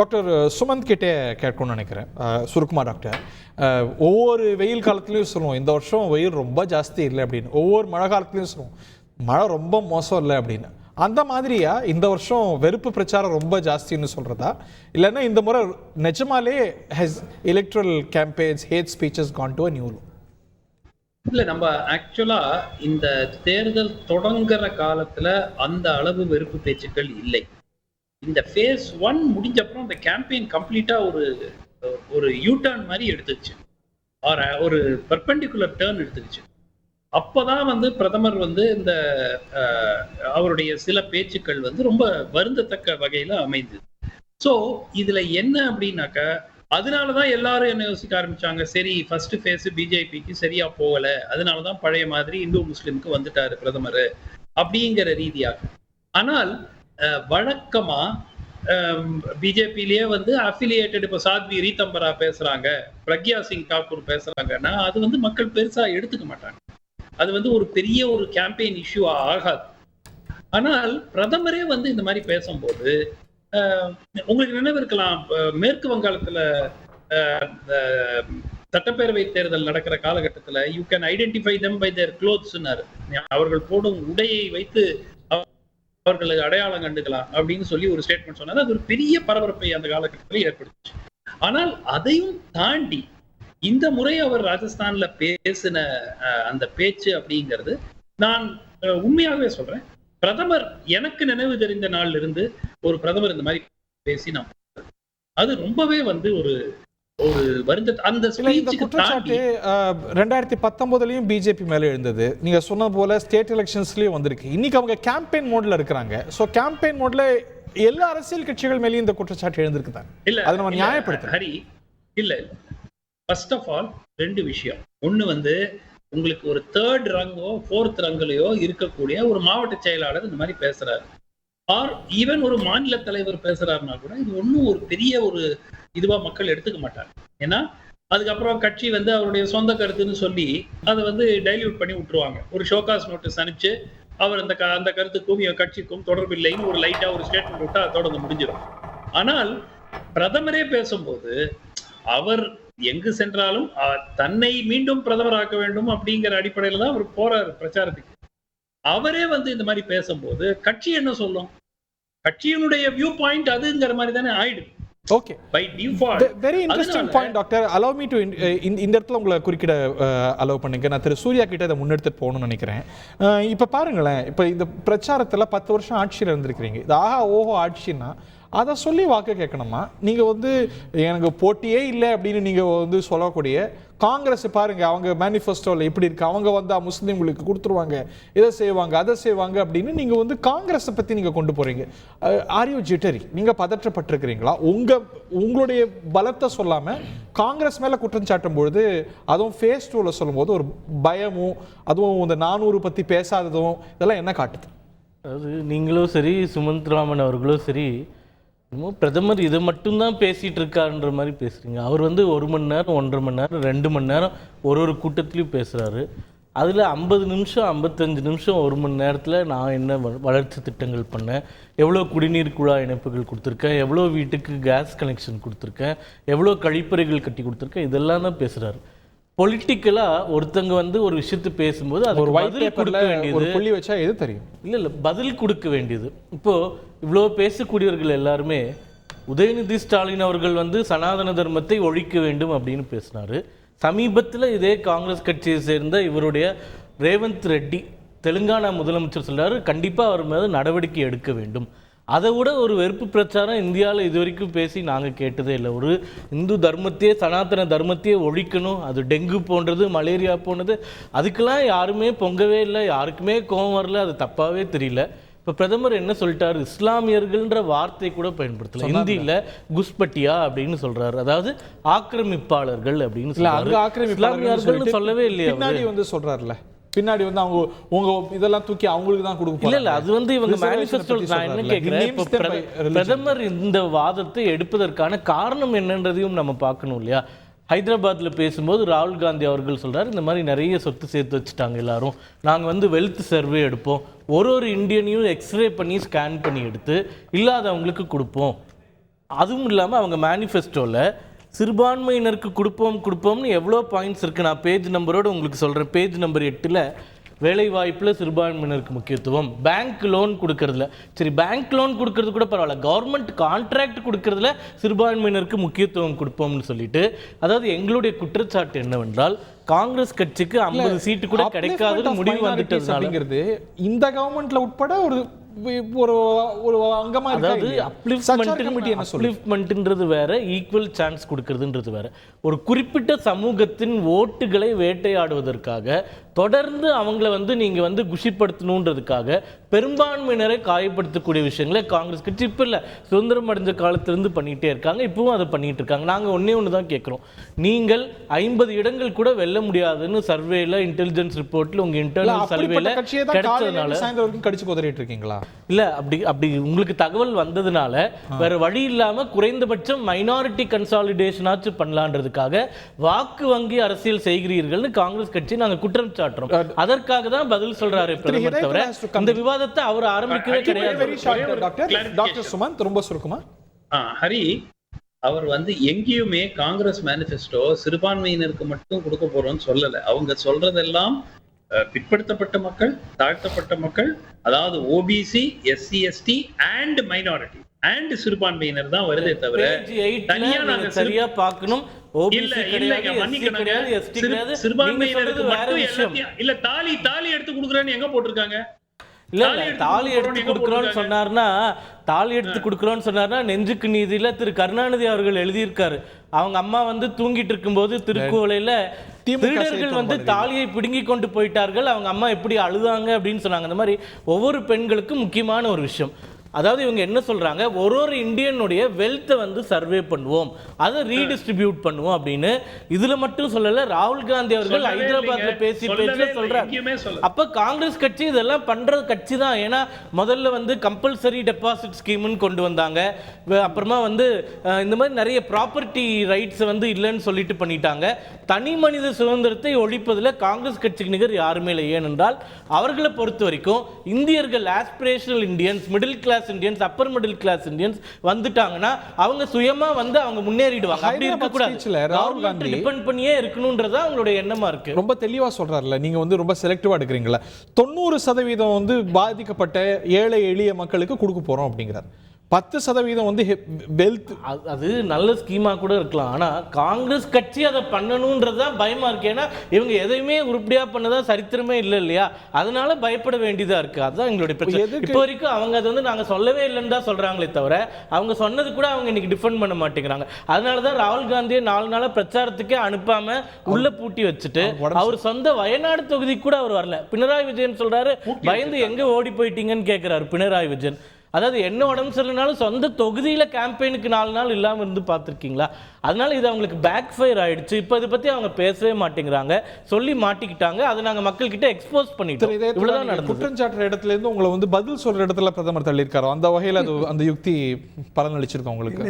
Doctor Sumanth கிட்டே கேட்கணும்னு நினைக்கிறேன். சுருக்குமா டாக்டர், ஒவ்வொரு வெயில் காலத்துலேயும் சொல்லுவோம் இந்த வருஷம் வெயில் ரொம்ப ஜாஸ்தி இல்லை அப்படின்னு, ஒவ்வொரு மழை காலத்துலேயும் சொல்லுவோம் மழை ரொம்ப மோசம் இல்லை அப்படின்னு. அந்த மாதிரியா இந்த வருஷம் வெறுப்பு பிரச்சாரம் ரொம்ப ஜாஸ்தின்னு சொல்கிறதா, இல்லைன்னா இந்த முறை நிஜமாலே has electoral campaigns had speeches gone to a new low? இல்லை, நம்ம ஆக்சுவலா இந்த தேர்தல் தொடங்குற காலத்துல அந்த அளவு வெறுப்பு பேச்சுக்கள் இல்லை. இந்த ஃபேஸ் 1 முடிஞ்ச அப்புறம் இந்த கேம்பெயின் கம்ப்ளீட்டா ஒரு யூ டர்ன் மாதிரி எடுத்துச்சு, ஒரு பெர்பெண்டிகுலர் டர்ன் எடுத்துக்கிச்சு. அப்போதான் பிரதமர் இந்த அவருடைய சில பேச்சுக்கள் ரொம்ப வருந்தத்தக்க வகையில அமைந்தது. ஸோ இதுல என்ன அப்படின்னாக்கா, அதனாலதான் எல்லாரும் என்ன யோசிக்க ஆரம்பிச்சாங்க, சரி ஃபர்ஸ்ட் ஃபேஸ் பிஜேபிக்கு சரியா போகல, அதனாலதான் பழைய மாதிரி இந்து முஸ்லிமுக்கு வந்துட்டாரு பிரதமர் அப்படிங்கிற ரீதியாக. ஆனால் வழக்கமா பிஜேபியிலேயே அஃபிலியேட்டட், இப்போ சாத்வி ரீதம்பரா பேசுறாங்க, பிரக்யா சிங் தாக்கூர் பேசுறாங்கன்னா அது மக்கள் பெருசா எடுத்துக்க மாட்டாங்க. அது ஒரு பெரிய ஒரு கேம்பெயின் இஷ்யூ ஆகாது. ஆனால் பிரதமரே இந்த மாதிரி பேசும்போது உங்களுக்கு நினைவு இருக்கலாம், மேற்கு வங்காளத்துல சட்டப்பேரவை தேர்தல் நடக்கிற காலகட்டத்துல you can identify them by their க்ளோத்ஸ்னாரு. அவர்கள் போடும் உடையை வைத்து அவர்களுக்கு அடையாளம் கண்டுக்கலாம் அப்படின்னு சொல்லி ஒரு ஸ்டேட்மெண்ட் சொன்னாரு. அது ஒரு பெரிய பரபரப்பை அந்த காலகட்டத்தில் ஏற்படுத்துச்சு. ஆனால் அதையும் தாண்டி இந்த முறை அவர் ராஜஸ்தான்ல பேசின அந்த பேச்சு அப்படிங்கிறது, நான் உண்மையாகவே சொல்றேன், பிரதமர் எனக்கு நினைவு தெரிந்த நாள்ல இருந்து ஒரு பிரதமர் இந்த மாதிரி பேசி நான் அது ரொம்பவே ஒரு வருந்த அந்த குற்றச்சாட்டு 2019லயும் பிஜேபி மேல எழுந்தது. நீங்க சொன்ன போல ஸ்டேட் எலெக்ஷன்ஸ்லயும் வந்திருக்கு. இன்னைக்கு அவங்க கேம்பெயின் மோட்ல இருக்காங்க. சோ கேம்பெயின் மோட்ல எல்லா அரசியல் கட்சிகள் மேலயும் இந்த குற்றச்சாட்டு எழுந்திருக்கு. இல்ல, அதை நம்ம நியாயப்படுத்த ஹரி இல்ல. ஃபர்ஸ்ட் ஆஃப் ஆல் 2 விஷயம். ஒண்ணு உங்களுக்கு ஒரு 3rd ரங்கோ 4th ரங்கிலையோ இருக்கக்கூடிய ஒரு மாவட்ட செயலாளர் இந்த மாதிரி பேசுறாரு, ஆர் ஈவன் ஒரு மாநில தலைவர் பேசுறாருன்னா கூட இது ஒன்றும் ஒரு பெரிய ஒரு இதுவா மக்கள் எடுத்துக்க மாட்டாங்க. ஏன்னா அதுக்கப்புறம் கட்சி அவருடைய சொந்த கருத்துன்னு சொல்லி அதை டைல்யூட் பண்ணி விட்டுருவாங்க. ஒரு ஷோகாஸ் நோட்டீஸ் அனுப்பிச்சு அவர் அந்த கருத்துக்கும் கட்சிக்கும் தொடர்பில்லைன்னு ஒரு லைட்டா ஒரு ஸ்டேட்மெண்ட் விட்டா அதோட முடிஞ்சிடும். ஆனால் பிரதமரே பேசும்போது அவர் எங்கு சென்றாலும் தன்னை மீண்டும் பிரதமர் ஆக்க வேண்டும் அப்படிங்கிற அடிப்படையில தான் அவர் போறாரு பிரச்சாரத்துக்கு. அவரே இந்த மாதிரி பேசும்போது கட்சி என்ன சொல்லும்? கட்சியினுடைய வியூ பாயிண்ட் அதுங்கிற மாதிரி தானே ஆயிடுது. Okay, by default. Very interesting point doctor. Allow me to இந்த இடத்துல உங்களை குறுக்கிட அலோவ் பண்ணுங்க. நான் திரு சூர்யா கிட்ட இதை முன்னெடுத்துட்டு போகணும்னு நினைக்கிறேன். இப்போ பாருங்களேன், இப்போ இந்த பிரச்சாரத்தில் 10 வருஷம் ஆட்சியில் இருந்திருக்கிறீங்க. இது ஆஹா ஓஹோ ஆட்சின்னா அதை சொல்லி வாக்கு கேட்கணுமா? நீங்கள் எனக்கு போட்டியே இல்லை அப்படின்னு நீங்கள் சொல்லக்கூடிய காங்கிரஸ் பாருங்க, அவங்க மேனிஃபெஸ்டோவில் எப்படி இருக்கு, அவங்க முஸ்லீம்களுக்கு கொடுத்துருவாங்க, இதை செய்வாங்க அதை செய்வாங்க அப்படின்னு நீங்கள் காங்கிரஸை பற்றி நீங்கள் கொண்டு போகிறீங்க. Are you jittery? நீங்கள் பதற்றப்பட்டிருக்கிறீங்களா? உங்களுடைய பலத்தை சொல்லாமல் காங்கிரஸ் மேலே குற்றம் சாட்டும் பொழுது, அதுவும் ஃபேஸ் 2ல சொல்லும்போது ஒரு பயமும், அதுவும் இந்த 400 பற்றி பேசாததும், இதெல்லாம் என்ன காட்டுது? அதாவது நீங்களும் சரி, சுமந்த் ராமன் அவர்களும் சரி, பிரதமர் இதை மட்டும்தான் பேசிகிட்டு இருக்காருன்ற மாதிரி பேசுகிறீங்க. அவர் 1 மணி நேரம் 1.5 மணி நேரம் 2 மணி நேரம் ஒரு கூட்டத்துலையும் பேசுகிறாரு. அதில் 50 நிமிஷம் 55 நிமிஷம் 1 மணி நேரத்தில் நான் என்ன வளர்ச்சி திட்டங்கள் பண்ணேன், எவ்வளோ குடிநீர் குழாய் இணைப்புகள் கொடுத்துருக்கேன், எவ்வளோ வீட்டுக்கு கேஸ் கனெக்ஷன் கொடுத்துருக்கேன், எவ்வளோ கழிப்பறைகள் கட்டி கொடுத்துருக்கேன், இதெல்லாம் தான் பேசுகிறாரு. பொலிட்டிக்கலாக ஒருத்தங்க ஒரு விஷயத்தை பேசும்போது அது ஒரு பதில் கொடுக்க வேண்டியது, புள்ளி வச்சா எது தெரியும்? இல்லை பதில் கொடுக்க வேண்டியது. இப்போது இவ்வளோ பேசக்கூடியவர்கள் எல்லாருமே உதயநிதி ஸ்டாலின் அவர்கள் சனாதன தர்மத்தை ஒழிக்க வேண்டும் அப்படின்னு பேசினார். சமீபத்தில் இதே காங்கிரஸ் கட்சியை சேர்ந்த இவருடைய ரேவந்த் ரெட்டி தெலுங்கானா முதலமைச்சர் சொல்கிறார், கண்டிப்பாக அவர் மீது நடவடிக்கை எடுக்க வேண்டும். அதை விட ஒரு வெறுப்பு பிரச்சாரம் இந்தியாவில் இது வரைக்கும் பேசி நாங்கள் கேட்டதே இல்லை. ஒரு இந்து தர்மத்தையே சனாதன தர்மத்தையே ஒழிக்கணும், அது டெங்கு போன்றது மலேரியா போனது, அதுக்கெல்லாம் யாருமே பொங்கவே இல்லை, யாருக்குமே கோபம் வரல, அது தப்பாகவே தெரியல. இப்போ பிரதமர் என்ன சொல்லிட்டாரு, இஸ்லாமியர்கள்ன்ற வார்த்தை கூட பயன்படுத்தல, ஹிந்தியில் குஸ்பட்டியா அப்படின்னு சொல்றாரு, அதாவது ஆக்கிரமிப்பாளர்கள் அப்படின்னு சொல்றாரு. இஸ்லாமியர்கள் சொல்லவே இல்லையா? சொல்றாருல பின்னாடி அவங்க உங்க இதெல்லாம் தூக்கி அவங்களுக்கு தான் கொடுக்க இல்ல இல்ல, அது இவங்க மேனிஃபெஸ்டோல நான் என்ன கேட்கிறேன், பிரதமர் இந்த வாதத்தை எடுப்பதற்கான காரணம் என்னன்றதையும் நம்ம பார்க்கணும் இல்லையா? ஹைதராபாத்தில் பேசும்போது ராகுல் காந்தி அவர்கள் சொல்கிறார், இந்த மாதிரி நிறைய சொத்து சேர்த்து வச்சுட்டாங்க எல்லாரும், நாங்கள் வெல்த் சர்வே எடுப்போம், ஒரு இந்தியனையும் எக்ஸ்ரே பண்ணி ஸ்கேன் பண்ணி எடுத்து இல்லாதவங்களுக்கு கொடுப்போம். அதுவும் இல்லாமல் அவங்க மேனிஃபெஸ்டோவில் சிறுபான்மையினருக்கு கொடுப்போம்னு எவ்வளோ பாயிண்ட்ஸ் இருக்குது. நான் பேஜ் நம்பரோடு உங்களுக்கு சொல்கிறேன். பேஜ் நம்பர் 8 வேலைவாய்ப்பில் சிறுபான்மையினருக்கு முக்கியத்துவம், பேங்க் லோன் கொடுக்கறதுல, சரி பேங்க் லோன் கொடுக்கறது கூட பரவாயில்ல, கவர்மெண்ட் கான்ட்ராக்ட் கொடுக்கறதுல சிறுபான்மையினருக்கு முக்கியத்துவம் கொடுப்போம்னு சொல்லிட்டு, அதாவது எங்களுடைய குற்றச்சாட்டு என்னவென்றால் காங்கிரஸ் கட்சிக்கு 50 சீட்டு கூட கிடைக்காதுன்னு முடிவு வந்துட்டதுனால இந்த கவர்மெண்ட்ல உட்பட ஒரு ஒரு அங்கமா அதாவது அப்லிஃப்ட்மென்ட்ன்றது வேற, ஈக்குவல் சான்ஸ் கொடுக்கறதுன்றது வேற. ஒரு குறிப்பிட்ட சமூகத்தின் ஓட்டுகளை வேட்டையாடுவதற்காக தொடர்ந்து அவங்கள நீங்க குஷிப்படுத்தணுன்றதுக்காக பெரும்பான்மையினரை காயப்படுத்தக்கூடிய விஷயங்களை காங்கிரஸ் கட்சி இப்ப இல்ல, சுதந்திரம் அடைஞ்ச காலத்திலிருந்து பண்ணிட்டே இருக்காங்க, இப்பவும் அதை பண்ணிட்டு இருக்காங்க. நாங்க ஒண்ணு தான் கேட்கிறோம், நீங்கள் 50 இடங்கள் கூட வெல்ல முடியாதுன்னு சர்வேல, இன்டெலிஜென்ஸ் ரிப்போர்ட்ல, உங்க இன்டர்னல் சர்வேல கிடைச்சதுனால கடிச்சு குதறிட்டு இருக்கீங்களா? இல்ல, அப்படி உங்களுக்கு தகவல் வந்ததுனால வேற வழி இல்லாம குறைந்தபட்சம் மைனாரிட்டி கன்சாலிடேஷன் ஆச்சு பண்ணலான்றதுக்காக வாக்கு வங்கி அரசியல் செய்கிறீர்கள்னு காங்கிரஸ் கட்சி நாங்க குற்றம் சாட்டுறோம். அதற்காக தான் பதில் சொல்றாரு பிரதமர், தவிர இந்த விவாதத்தை அவர் ஆரம்பிக்கவே கிடையாது. டாக்டர் சுமந்த் ரொம்ப சுருக்கமா. ஹரி, அவர் எங்கேயுமே காங்கிரஸ் மேனிஃபெஸ்டோ சிறுபான்மையினருக்கு மட்டும் கொடுக்க போறோம்னு சொல்லல. அவங்க சொல்றதெல்லாம் பிற்படுத்தப்பட்ட மக்கள், தாழ்த்தப்பட்ட மக்கள், அதாவது OBC, SC, ST and minority and சிறுபான்மையினர் தான் வருதே தவிர தனியா நாங்க சரியா பார்க்கணும். சிறுபான்மையினருக்கு மட்டும் எல்லாத்தையும் இல்ல, தாலி எடுத்து கொடுக்குறேன்னு எங்க போட்டிருக்காங்க? இல்ல தாலி எடுத்து கொடுக்குறோம்னு சொன்னார்னா, தாலி எடுத்து கொடுக்குறோம்னு சொன்னார்னா நெஞ்சுக்கு நீதியில திரு கருணாநிதி அவர்கள் எழுதியிருக்காரு. அவங்க அம்மா தூங்கிட்டு இருக்கும்போது திருக்குவளையில திருடர்கள் தாலியை பிடுங்கி கொண்டு போயிட்டார்கள், அவங்க அம்மா எப்படி அழுதாங்க அப்படின்னு சொன்னாங்க. அந்த மாதிரி ஒவ்வொரு பெண்களுக்கும் முக்கியமான ஒரு விஷயம். அதாவது இவங்க என்ன சொல்றாங்க, ஒரு இந்தியனுடைய வெல்த்தை சர்வே பண்ணுவோம், அதை ரீடிஸ்ட்ரிபியூட் பண்ணுவோம் அப்படின்னு. இதுல மட்டும் சொல்லல, ராகுல் காந்தி அவர்கள் ஹைதராபாத்ல பேச்சுல சொல்றாங்க. அப்ப காங்கிரஸ் கட்சி இதெல்லாம் பண்ற கட்சி தான். ஏன்னா முதல்ல கம்பல்சரி டெபாசிட் ஸ்கீம்னு கொண்டு வந்தாங்க, அப்புறமா இந்த மாதிரி நிறைய ப்ராப்பர்ட்டி ரைட்ஸ் இல்லைன்னு சொல்லிட்டு பண்ணிட்டாங்க. தனி மனித சுதந்திரத்தை ஒழிப்பதில் காங்கிரஸ் கட்சிக்கு நிகர் யாருமே இல்லை. ஏனென்றால் அவர்களை பொறுத்த வரைக்கும் இந்தியர்கள் aspirational Indians, middle class Indians, upper middle class Indians வந்துட்டாங்கன்னா அவங்க சுயமா அவங்க முன்னேறிடுவாங்க. அப்படி இருக்க கூடாது, ராகுல் காந்தி டிபெண்ட் பண்ணியே இருக்கணும்ன்றதா அவங்களுடைய எண்ணமா இருக்கு. ரொம்ப தெளிவா சொல்றாருல, நீங்க ரொம்ப செலக்டிவா எடுக்கிறீங்களா? 90% பாதிக்கப்பட்ட ஏழை எளிய மக்களுக்கு கொடுக்க போறோம் அப்படிங்கிறார். 10% வெல்த், அது நல்ல ஸ்கீமா கூட இருக்கலாம். ஆனா காங்கிரஸ் கட்சி அதை பண்ணணும்ன்றதுதான் பயமா இருக்கு. ஏன்னா இவங்க எதையுமே உருப்படியா பண்ணதா சரித்திரமே இல்லை இல்லையா, அதனால பயப்பட வேண்டியதா இருக்கு. அதுதான் எங்களுடைய பிரச்சனை. இப்போ வரைக்கும் அவங்க அதை நாங்க சொல்லவே இல்லைன்னு தான் சொல்றாங்களே தவிர, அவங்க சொன்னது கூட அவங்க இன்னைக்கு டிஃபெண்ட் பண்ண மாட்டேங்கிறாங்க. அதனாலதான் ராகுல் காந்தியை 4 நாளா பிரச்சாரத்துக்கே அனுப்பாம உள்ள பூட்டி வச்சுட்டு, அவர் சொந்த வயநாடு தொகுதி கூட அவர் வரல. பினராயி விஜயன் சொல்றாரு, பயந்து எங்க ஓடி போயிட்டீங்கன்னு கேட்கிறாரு பினராயி விஜயன். அதாவது என்ன உடம்பு சரியில்லைனாலும் சொந்த தொகுதியில கேம்பெயினுக்கு 4 நாள் இல்லாம இருந்து பார்த்துருக்கீங்களா? அதனால இது அவங்களுக்கு பேக் ஃபயர் ஆயிடுச்சு. இப்போ இதை பத்தி அவங்க பேசவே மாட்டேங்கிறாங்க, சொல்லி மாட்டிக்கிட்டாங்க. அதை நாங்க மக்கள் கிட்ட எக்ஸ்போஸ் பண்ணிட்டோம். இவ்வளவுதான் நடந்தது. குற்றஞ்சாட்டுற இடத்துல இருந்து உங்களை பதில் சொல்ற இடத்துல பிரதமர் தள்ளியிருக்காரோ, அந்த வகையில் அது அந்த யுக்தி பலனளிச்சிருக்கோம் உங்களுக்கு.